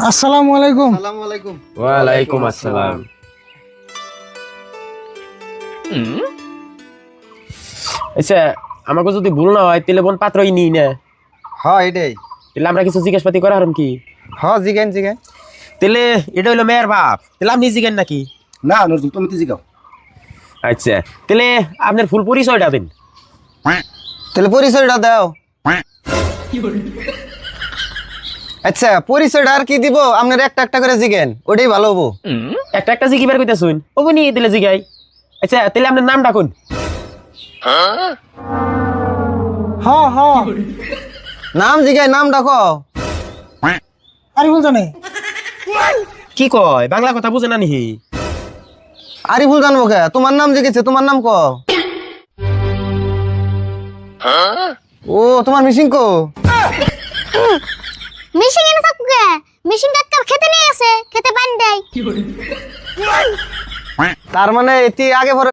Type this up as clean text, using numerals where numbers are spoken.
আসসালামু আলাইকুম। আসসালামু আলাইকুম। ওয়ালাইকুম আসসালাম। আচ্ছা, আমাকে যদি ভুল না হয় তাহলে বোন পাত্রই নিই না, হ্যাঁ এটাই। তাহলে আমরা কিছু জিজ্ঞাসাপাতি করা হারম কি? হ্যাঁ জিগান জিগান। তাহলে এটা হইলো মেয়ের বাপ, তাহলে আপনি জিজ্ঞেন নাকি? না নজরুল তুমি তো জিগাও। আচ্ছা, তাহলে আপনার ফুল পরিচয়টা দিন। তাহলে পরিচয়টা দাও। আচ্ছা পরিচয়টা আর কি দিব, আপনার একটা একটা করে জিগেন, ওটাই ভালো হবো। একটা একটা জিগিবার কইতে শুন, ওবো নিয়ে দিলে জিগাই। আচ্ছা, তাহলে আপনার নাম ডাকুন। হ্যাঁ হ্যাঁ, নাম জিগাই, নাম ডাকো। আরিফুল জানে। কি কয়, বাংলা কথা বুঝে না নিহি? আরিফুল জানবো কে? তোমার নাম জিগেছে, তোমার নাম ক। ও তোমার মিশিং কো? মিশিং এনে থাকুক গে, মিশিং কাকার খেতে নিয়ে আসে, খেতে বান দেয়। তার মানে এটি আগে পরে